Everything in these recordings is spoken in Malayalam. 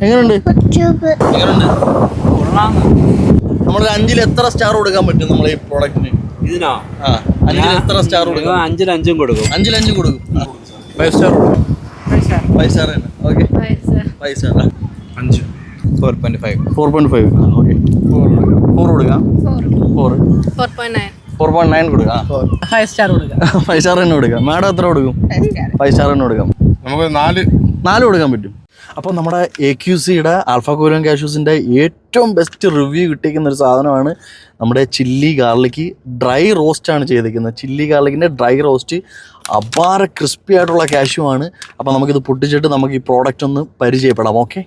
എങ്ങനെയുണ്ട്? നമ്മളൊരു 5-ൽ എത്ര സ്റ്റാർ കൊടുക്കാൻ പറ്റും നമ്മളെ ഈ പ്രോഡക്റ്റിന്? ഇതിനോ? 5-ൽ എത്ര സ്റ്റാർ കൊടുക്കും? 5-ൽ 5 കൊടുക്കും. 5-ൽ 5 കൊടുക്കും. 5 സ്റ്റാർ കൊടുക്കും. 5 സ്റ്റാർ തന്നെ. Okay, 5 star. 5 4.5. 4.5. ഓക്കെ, 4 കൊടുക്കാം. 4.9 കൊടുക്കാം. 5 സ്റ്റാർ കൊടുക്കാം. 5 സ്റ്റാർ തന്നെ കൊടുക്കാം. മാഡം എത്ര കൊടുക്കും? 5 സ്റ്റാർ തന്നെ കൊടുക്കാം. നമുക്ക് 4 കൊടുക്കാൻ പറ്റും. അപ്പോൾ നമ്മുടെ AQCയുടെ ആൽഫ കൂലൻ കാഷ്യൂസിൻ്റെ ഏറ്റവും ബെസ്റ്റ് റിവ്യൂ കിട്ടിയിരിക്കുന്ന ഒരു സാധനമാണ് നമ്മുടെ ചില്ലി ഗാർലിക് ഡ്രൈ റോസ്റ്റാണ് ചെയ്തിരിക്കുന്നത്. ചില്ലി ഗാർലിക്കിൻ്റെ ഡ്രൈ റോസ്റ്റ് അപാര ക്രിസ്പി ആയിട്ടുള്ള കാഷ്യൂ ആണ്. അപ്പോൾ നമുക്കിത് പൊട്ടിച്ചിട്ട് നമുക്ക് ഈ പ്രോഡക്റ്റ് ഒന്ന് പരിചയപ്പെടാം. ഓക്കെ,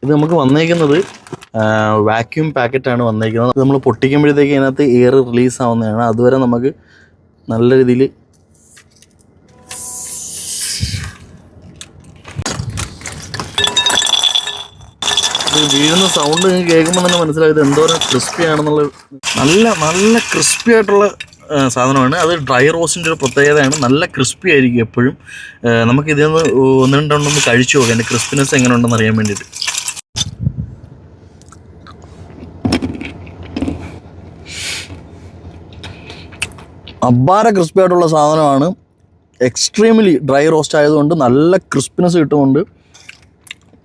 ഇത് നമുക്ക് വന്നേക്കുന്നത് വാക്യൂം പാക്കറ്റാണ് വന്നേക്കുന്നത്. ഇത് നമ്മൾ പൊട്ടിക്കുമ്പോഴത്തേക്ക് ഇതിനകത്ത് എയർ റിലീസ് ആവുന്നതാണ്. അതുവരെ നമുക്ക് നല്ല രീതിയിൽ വീഴുന്ന സൗണ്ട് നിങ്ങൾക്ക് കേൾക്കുമ്പോൾ തന്നെ മനസ്സിലായത് എന്തോരം ക്രിസ്പി ആണെന്നുള്ള. നല്ല ക്രിസ്പി ആയിട്ടുള്ള സാധനമാണ്. അത് ഡ്രൈ റോസ്റ്റിൻ്റെ ഒരു പ്രത്യേകതയാണ്. നല്ല ക്രിസ്പി ആയിരിക്കും എപ്പോഴും. നമുക്ക് ഇതിൽ നിന്ന് 1-2 എണ്ണം കഴിച്ചു നോക്കാം അതിൻ്റെ ക്രിസ്പിനെസ് എങ്ങനെ ഉണ്ടെന്ന് അറിയാൻ വേണ്ടിയിട്ട്. അപാര ക്രിസ്പി ആയിട്ടുള്ള സാധനമാണ്. എക്സ്ട്രീംലി ഡ്രൈ റോസ്റ്റ് ആയതുകൊണ്ട് നല്ല ക്രിസ്പിനെസ് കിട്ടുന്നുണ്ട്.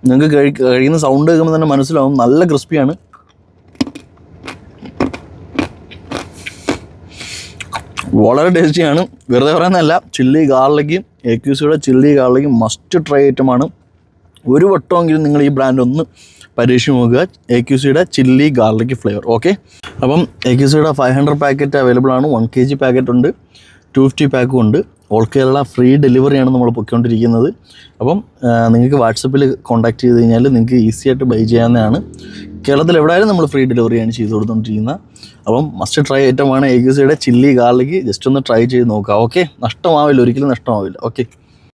നിങ്ങൾക്ക് കഴിക്കുന്ന സൗണ്ട് കേൾക്കുമ്പോൾ തന്നെ മനസ്സിലാവും നല്ല ക്രിസ്പിയാണ്. വളരെ ടേസ്റ്റിയാണ്. വെറുതെ പറയുന്നതല്ല. ചില്ലി ഗാർലിക്, AQCയുടെ ചില്ലി ഗാർലിക് മസ്റ്റ് ട്രൈ ഐറ്റമാണ്. ഒരു വട്ടമെങ്കിലും നിങ്ങൾ ഈ ബ്രാൻഡ് ഒന്ന് പരീക്ഷിച്ച് നോക്കുക. AQCയുടെ ചില്ലി ഗാർലിക് ഫ്ലേവർ. ഓക്കെ, അപ്പം AQCയുടെ 500 പാക്കറ്റ് അവൈലബിൾ ആണ്. 1 kg പാക്കറ്റ് ഉണ്ട്, 250 പാക്കും ഉണ്ട്. ഓൾ കേരള ഫ്രീ ഡെലിവറിയാണ് നമ്മൾ പൊയ്ക്കൊണ്ടിരിക്കുന്നത്. അപ്പം നിങ്ങൾക്ക് വാട്സപ്പിൽ കോൺടാക്ട് ചെയ്ത് കഴിഞ്ഞാൽ നിങ്ങൾക്ക് ഈസി ആയിട്ട് ബൈ ചെയ്യാവുന്നതാണ്. കേരളത്തിൽ എവിടെയായാലും നമ്മൾ ഫ്രീ ഡെലിവറിയാണ് ചെയ്ത് കൊടുത്തുകൊണ്ടിരിക്കുന്നത്. അപ്പം മസ്റ്റ് ട്രൈ ഐറ്റമാണ് AQCയുടെ ചില്ലി ഗാർലിക്. ജസ്റ്റ് ഒന്ന് ട്രൈ ചെയ്ത് നോക്കാം. ഓക്കെ, നഷ്ടമാവില്ല, ഒരിക്കലും നഷ്ടമാവില്ല. ഓക്കെ.